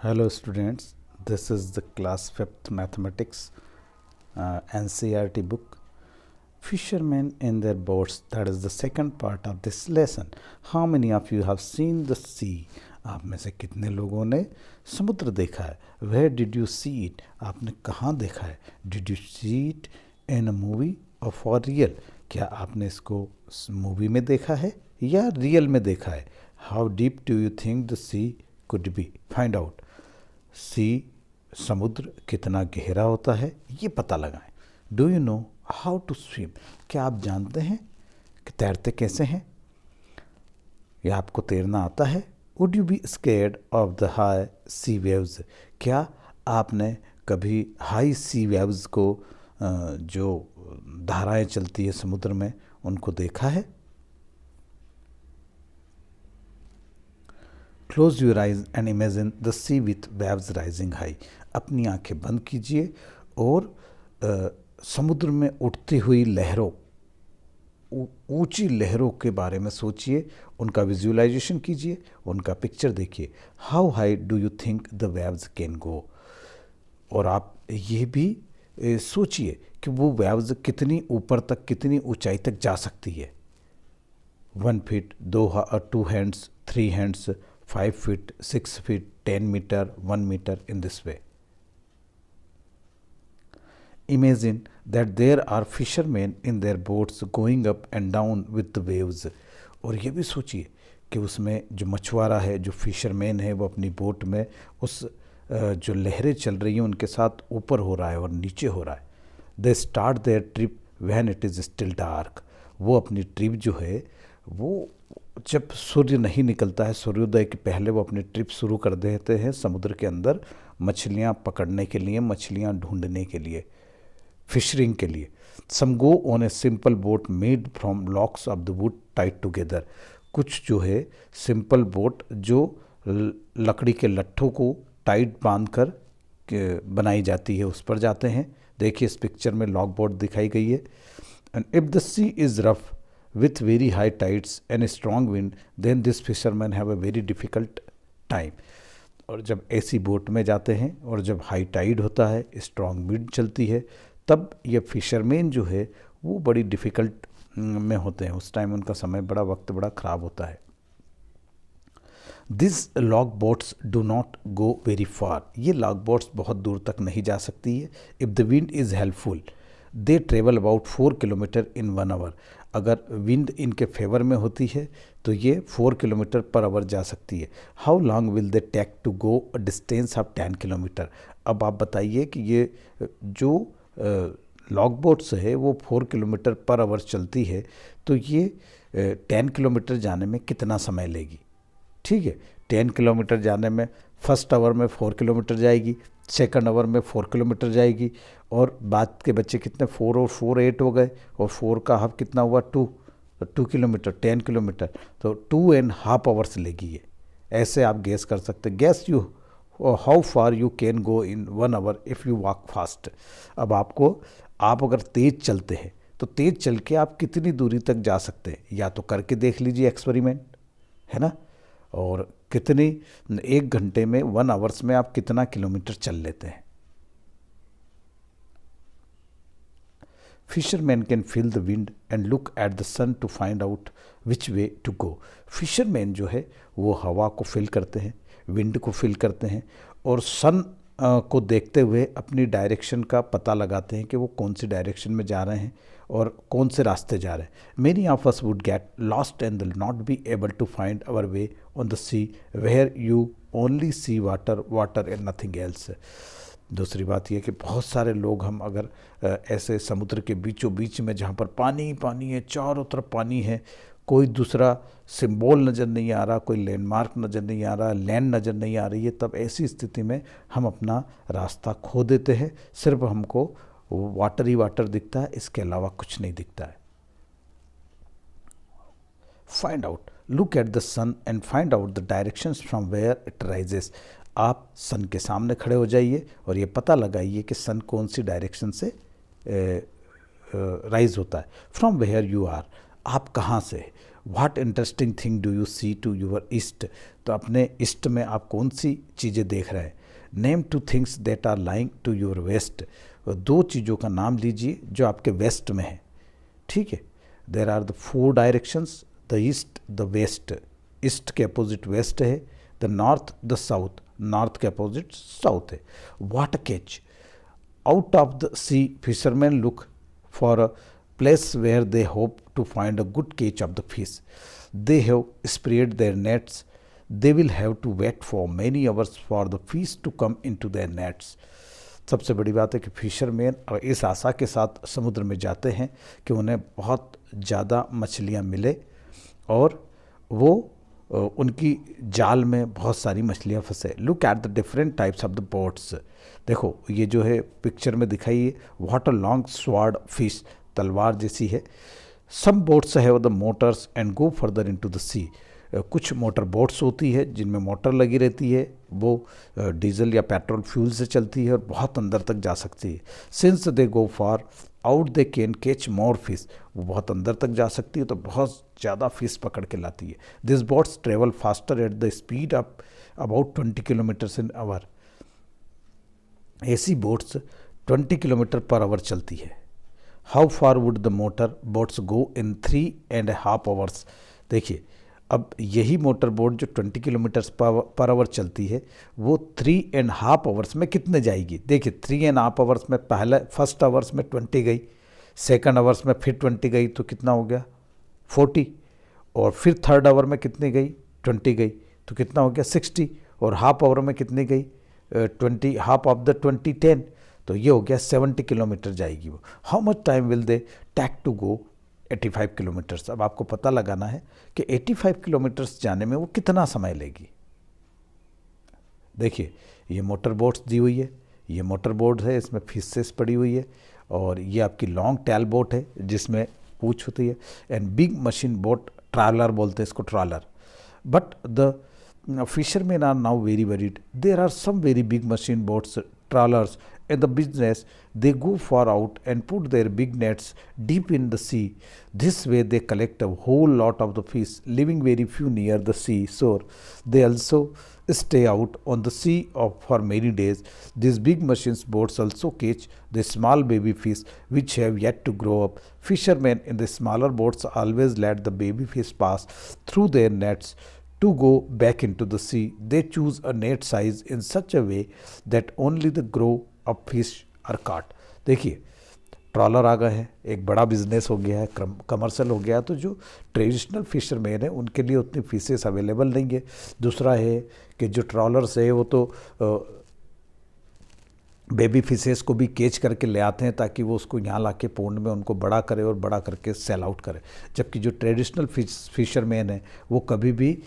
Hello students, this is the class 5th mathematics NCERT book Fishermen in their boats. That is the second part of this lesson. How many of you have seen the sea? आप में से कितने लोगों ने समुद्र देखा है? Where did you see it? आपने कहाँ देखा है? Did you see it in a movie or for real? क्या आपने इसको मूवी में देखा है या रियल में देखा है? How deep do you think the sea could be? Find out. सी समुद्र कितना गहरा होता है ये पता लगाएं. Do you know how to swim? क्या आप जानते हैं कि तैरते कैसे हैं या आपको तैरना आता है? Would you be scared of the high sea waves? क्या आपने कभी हाई सी वेव्स को जो धाराएं चलती है समुद्र में उनको देखा है? Close your eyes and imagine the sea with waves rising high. अपनी आंखें बंद कीजिए और समुद्र में उठती हुई लहरों, ऊंची लहरों के बारे में सोचिए, उनका विजुअलाइजेशन कीजिए, उनका पिक्चर देखिए. How high do you think the waves can go? और आप ये भी सोचिए कि वो वेव्स कितनी ऊपर तक, कितनी ऊंचाई तक जा सकती है. 1 feet, 2 hands, 3 hands, 5 feet, 6 feet, 10 meter, 1 meter, in this way. Imagine that there are fishermen in their boats going up and down with the waves. और ये भी सोचिए कि उसमें जो मछुआरा है, जो फिशरमैन है, वो अपनी बोट में उस जो लहरें चल रही हैं उनके साथ ऊपर हो रहा है और नीचे हो रहा है. They start their trip when it is still dark. वो अपनी ट्रिप जो है वो जब सूर्य नहीं निकलता है, सूर्योदय के पहले वो अपनी ट्रिप शुरू कर देते हैं समुद्र के अंदर मछलियाँ पकड़ने के लिए, मछलियाँ ढूंढने के लिए, फिशरिंग के लिए. Some go on a simple boat made from logs of the wood tied together. कुछ जो है सिंपल बोट जो लकड़ी के लट्ठों को टाइट बांध कर बनाई जाती है उस पर जाते हैं. देखिए इस पिक्चर में लॉक बोट दिखाई गई है. And if the sea is rough with very high tides and a strong wind, then this fishermen have a very difficult time. और जब ऐसी बोट में जाते हैं और जब हाई टाइड होता है, स्ट्रॉन्ग विंड चलती है, तब ये फिशरमैन जो है वो बड़ी डिफ़िकल्ट में होते हैं. उस टाइम उनका समय वक्त बड़ा ख़राब होता है. This log boats do not go very far. ये लॉग बोट्स बहुत दूर तक नहीं जा सकती है. If the wind is helpful they travel about 4 kilometre इन 1 आवर. अगर विंड इनके फेवर में होती है तो ये 4 किलोमीटर पर आवर जा सकती है. How long will they take to go a distance of 10 kilometre. अब आप बताइए कि ये जो लॉग बोट्स है वो 4 किलोमीटर पर आवर चलती है तो ये 10 किलोमीटर जाने में कितना समय लेगी? ठीक है, 10 किलोमीटर जाने में फर्स्ट आवर में 4 किलोमीटर जाएगी, सेकंड आवर में 4 किलोमीटर जाएगी, और बाद के बच्चे कितने, 4 और 4 8 हो गए, और 4 का हाफ कितना हुआ 2 किलोमीटर, 10 किलोमीटर, तो 2.5 आवर्स लेगी ये. ऐसे आप गैस कर सकते. Guess you how far you can go in 1 hour if you walk fast. अब आप अगर तेज़ चलते हैं तो तेज़ चल के आप कितनी दूरी तक जा सकते हैं, या तो करके देख लीजिए एक्सपेरिमेंट, है ना. और कितनी 1 घंटे में 1 आवर्स में आप कितना किलोमीटर चल लेते हैं. Fisherman can feel the wind and look at the sun to find out which way to go. Fisherman जो है वो हवा को फील करते हैं, विंड को फील करते हैं, और सन को देखते हुए अपनी डायरेक्शन का पता लगाते हैं कि वो कौन सी डायरेक्शन में जा रहे हैं और कौन से रास्ते जा रहे हैं. Many of us would get lost and will not be able to find our way on the sea where you only see water and nothing else. दूसरी बात यह कि बहुत सारे लोग हम अगर ऐसे समुद्र के बीचों बीच में जहाँ पर पानी पानी है, चारों तरफ पानी है, कोई दूसरा सिंबल नज़र नहीं आ रहा, कोई लैंडमार्क नज़र नहीं आ रहा, लैंड नज़र नहीं आ रही है, तब ऐसी स्थिति में हम अपना रास्ता खो देते हैं. सिर्फ हमको वाटर ही वाटर दिखता है, इसके अलावा कुछ नहीं दिखता है. Find out, look at the sun and find out the directions from where it rises. आप सन के सामने खड़े हो जाइए और ये पता लगाइए कि सन कौन सी डायरेक्शन से राइज होता है. फ्रॉम वेयर यू आर, आप कहाँ से, what interesting thing do you see to your east, तो अपने ईस्ट में आप कौन सी चीज़ें देख रहे हैं। Name two things that are lying to your west, दो चीज़ों का नाम लीजिए जो आपके वेस्ट में है। ठीक है, there are the 4 directions, the east, the west, east के अपोजिट वेस्ट है, the north, the south, north के अपोजिट साउथ है। Water catch, out of the sea fisherman look for a place where they hope to find a good catch of the fish. They have spread their nets. They will have to wait for many hours for the fish to come into their nets. सबसे बड़ी बात है कि fisherman इस आशा के साथ समुद्र में जाते हैं कि उन्हें बहुत ज़्यादा मछलियाँ मिले और वो उनकी जाल में बहुत सारी मछलियाँ फंसे। Look at the different types of the boats, देखो ये जो है पिक्चर में दिखाई है, what a long swordfish, तलवार जैसी है। Some boats have the motors and go further into the sea, कुछ मोटर बोट्स होती है जिनमें मोटर लगी रहती है, वो डीजल या पेट्रोल फ्यूल से चलती है और बहुत अंदर तक जा सकती है। Since they go far out they can catch more fish, वो बहुत अंदर तक जा सकती है तो बहुत ज़्यादा फिश पकड़ के लाती है। This boats travel faster at the speed of about 20 kilometres in hour, ऐसी बोट्स 20 किलोमीटर पर आवर चलती है। How far would the motor boats go in 3.5 hours, देखिए अब यही मोटर बोट जो 20 किलोमीटर्स पर आवर चलती है वो 3.5 आवर्स में कितने जाएगी। देखिए 3.5 आवर्स में फर्स्ट आवर्स में 20 गई, सेकंड आवर्स में फिर 20 गई तो कितना हो गया 40, और फिर थर्ड आवर में कितनी गई 20 गई तो कितना हो गया 60, और हाफ आवर में कितनी गई 20, हाफ ऑफ द 20 10, तो ये हो गया 70 किलोमीटर जाएगी वो। How much time will they take to go 85 kilometres, अब आपको पता लगाना है कि 85 किलोमीटर्स जाने में वो कितना समय लेगी। देखिए ये मोटर बोट्स दी हुई है, ये मोटर बोट है, इसमें फिशेस पड़ी हुई है, और ये आपकी लॉन्ग टैल बोट है जिसमें पूँछ होती है, and big machine boat, trawler बोलते हैं इसको, trawler. But the fishermen are now very worried. There are some very big machine boats, trawlers in the business. They go far out and put their big nets deep in the sea. This way they collect a whole lot of the fish, leaving very few near the sea shore. They also stay out on the sea for many days. These big machines boats also catch the small baby fish which have yet to grow up. Fishermen in the smaller boats always let the baby fish pass through their nets to go back into the sea. They choose a net size in such a way that only the grow up fish are caught. देखिए trawler आ गए हैं, एक बड़ा business हो गया है, commercial हो गया, तो जो ट्रेडिशनल फिशरमैन है उनके लिए उतनी फिशेस अवेलेबल नहीं है। दूसरा है कि जो ट्रॉलर्स है वो तो बेबी फिशेस को भी कैच करके ले आते हैं ताकि वो उसको यहाँ लाके पोंड में उनको बड़ा करे और बड़ा करके सेल आउट करे। जबकि जो ट्रेडिशनल फिशरमैन है वो कभी भी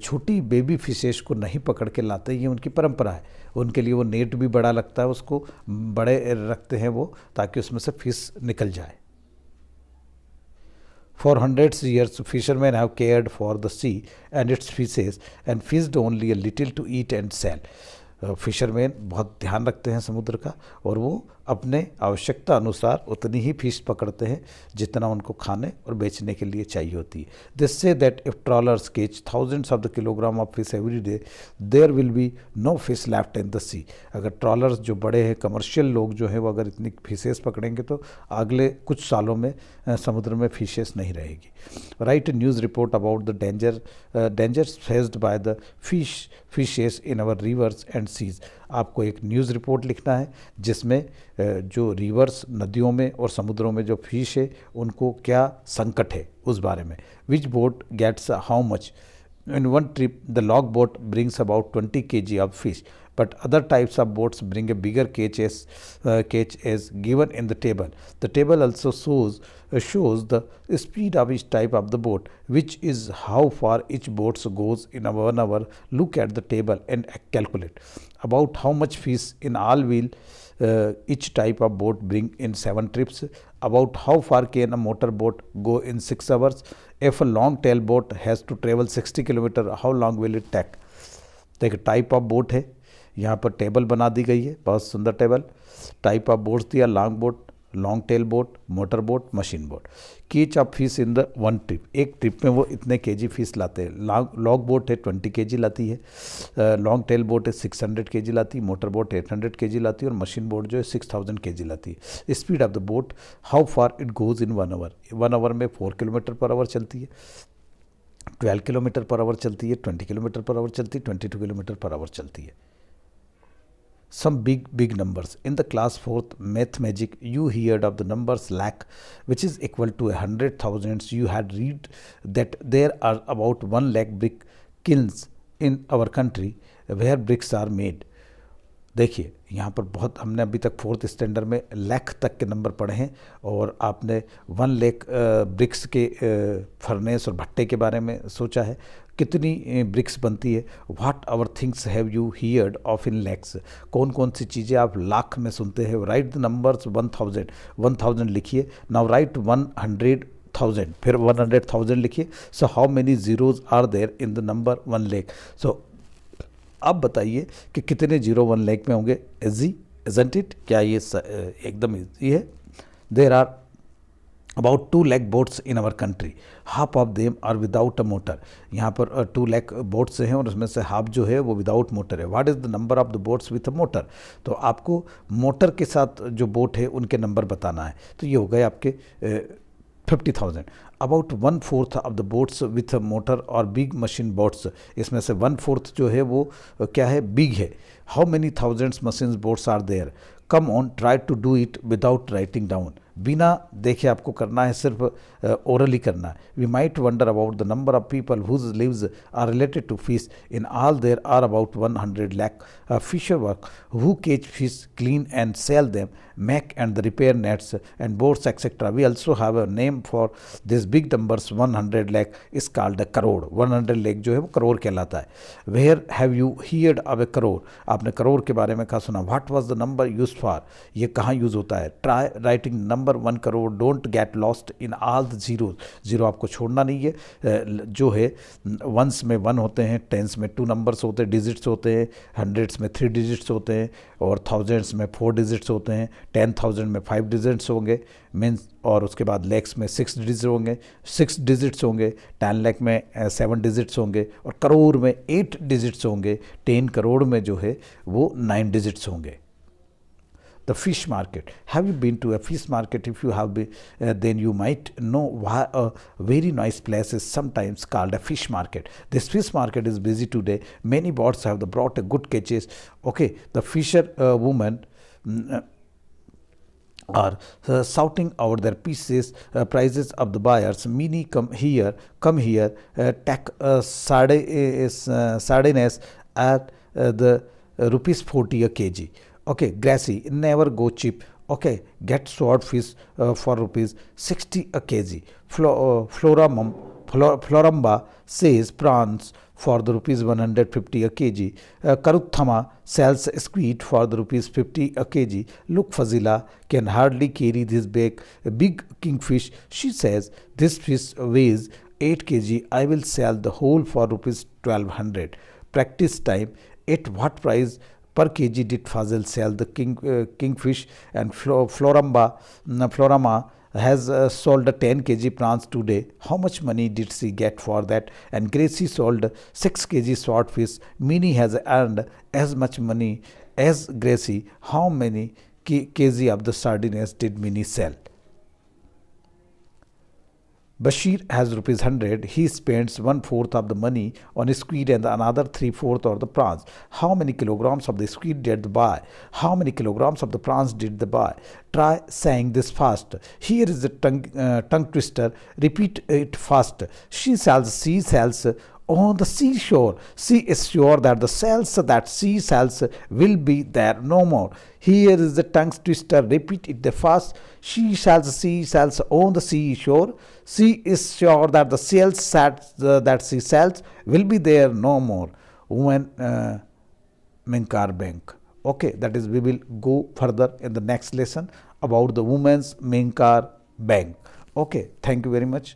छोटी बेबी फिशेस को नहीं पकड़ के लाते, ये उनकी परंपरा है। उनके लिए वो नेट भी बड़ा लगता है, उसको बड़े रखते हैं वो ताकि उसमें से फिश निकल जाए। For hundreds of years, fishermen have cared for the sea and its fishes and fished only a little to eat and sell. Fisherman बहुत ध्यान रखते हैं समुद्र का और वो अपने आवश्यकता अनुसार उतनी ही फिश पकड़ते हैं जितना उनको खाने और बेचने के लिए चाहिए होती है। This says that if trawlers catch thousands of the kilogram of fish every day there will be no fish left in the sea. अगर ट्रॉलर्स जो बड़े हैं कमर्शियल लोग जो हैं वो अगर इतनी फिशेस पकड़ेंगे तो अगले कुछ सालों में समुद्र में फिशेस नहीं रहेगी। Write news report about the dangers faced by the fishes in our rivers and seas. आपको एक न्यूज़ रिपोर्ट लिखना है जिसमें जो रिवर्स नदियों में और समुद्रों में जो फिश है उनको क्या संकट है उस बारे में। Which boat gets how much in one trip, the log boat brings about 20 kg of fish but other types of boats bring a bigger catch as given in the table. The table also shows the speed of each type of the boat, which is how far each boat goes in 1 hour. Look at the table and calculate about how much fish in all will each type of boat bring in 7 trips. About how far can a motor boat go in 6 hours. If a long tail boat has to travel 60 km, how long will it take? देखिए type of boat है, यहाँ पर table बना दी गई है, बहुत सुंदर table. Type of boats दिया, long boat, long tail boat, motor boat, machine boat. Catch of fish in the one trip, एक ट्रिप में वो इतने केजी फिश लाते हैं। लॉन्ग बोट है 20 केजी लाती है, लॉन्ग टेल बोट है 600 केजी लाती है, मोटर बोट 800 केजी लाती है और मशीन बोट जो है 6000 केजी लाती है। Speed of the boat, how far it goes in 1 hour, 1 hour में 4 किलोमीटर पर आवर चलती है, 12 किलोमीटर पर आवर चलती है, 20 किलोमीटर पर आवर चलती है, 22 किलोमीटर पर आवर चलती है। Some big numbers. In the class 4th math magic, you heard of the numbers lakh, which is equal to 100,000. You had read that there are about 1 lakh brick kilns in our country where bricks are made. देखिए यहाँ पर बहुत, हमने अभी तक 4th standard में लाख तक के नंबर पढ़े हैं और आपने 1 लाख ब्रिक्स के फर्नेस और भट्टे के बारे में सोचा है। कितनी ब्रिक्स बनती है? What our things have you heard of in lakhs, कौन कौन सी चीज़ें आप लाख में सुनते हैं? राइट द नंबर्स 1000 लिखिए। नाउ राइट 100,000, फिर 100,000 लिखिए। So how many zeros are there in the number 1 lakh? सो अब बताइए कि कितने जीरो 1 लाख में होंगे? Easy isn't it? क्या ये एकदम इजी है? There are about 2 lakh boats in our country, half of them are without a motor. यहाँ पर 2 लाख बोट्स हैं और उसमें से हाफ जो है वो विदाउट मोटर है। What is the number of the boats with a motor? तो आपको मोटर के साथ जो बोट है उनके नंबर बताना है। तो ये हो गए आपके 50,000। About 1/4 of the boats with motor और बिग मशीन बोट्स, इसमें से 1/4 जो है वो क्या है? बिग है। How many thousands machine boats are there? Come on, try to do it without writing down. बिना देखे आपको करना है, सिर्फ ओरली करना है। We might wonder about the number of people whose lives are related to fish. In all there are about 100 lakh fisher work who catch fish, clean and sell them, make and the repair nets and boats etc. We also have a name for this big numbers 100 lakh is called a crore. 100 lakh जो है वो करोड़ कहलाता है। Where have you heard of a crore? आपने करोड़ के बारे में कहा सुना? What was the number used for? ये कहाँ यूज होता है? Try writing number 1 crore. Don't get lost in all the zeros. Zero आपको छोड़ना नहीं है। जो है वंस में 1 होते हैं, टेंस में 2 नंबर्स होते हैं, डिजिट्स होते हैं, हंड्रेड्स में 3 डिजिट्स होते हैं और थाउजेंड्स में 4 डिजिट्स होते हैं, 10,000 में 5 डिजिट्स होंगे मीन्स, और उसके बाद लैक्स में 6 डिजिट्स होंगे, 6 डिजिट्स होंगे, 10 लाख में 7 डिजिट्स होंगे और करोड़ में 8 डिजिट्स होंगे। 10 करोड़ में जो है वो 9 डिजिट्स होंगे। The fish market. Have you been to a fish market? If you have been, then you might know why a very nice place is sometimes called a fish market. This fish market is busy today. Many boats have brought a good catches. Okay, the fisher woman are shouting out their pieces, prices of the buyers. Many come here, take sardines at the rupees 40 a kg. Okay, grassy, never go cheap. Okay, get swordfish for rupees 60 a kg. Floramba says prawns for the rupees 150 a kg. Karuthama sells squid for the rupees 50 a kg. Look, Fazila can hardly carry this big kingfish. She says, this fish weighs 8 kg. I will sell the whole for rupees 1200. Practice time. At what price per kg did Fazil sell the kingfish? And Florama has sold 10 kg prawns today. How much money did she get for that? And Gracie sold 6 kg swordfish. Minnie has earned as much money as Gracie. How many kg of the sardines did Minnie sell? Bashir has rupees 100. He spends 1/4 of the money on squid and another 3/4 on the prawns. How many kilograms of the squid did they buy? How many kilograms of the prawns did they buy? Try saying this fast. Here is the tongue twister. Repeat it fast. She sells on the seashore. She is sure that the cells that she sells will be there no more. Here is the tongue twister. Repeat it fast. She sells on the seashore. She is sure that the cells that she sells will be there no more. Women Minkar Bank. Okay, that is, we will go further in the next lesson about the women's Minkar Bank. Okay, thank you very much.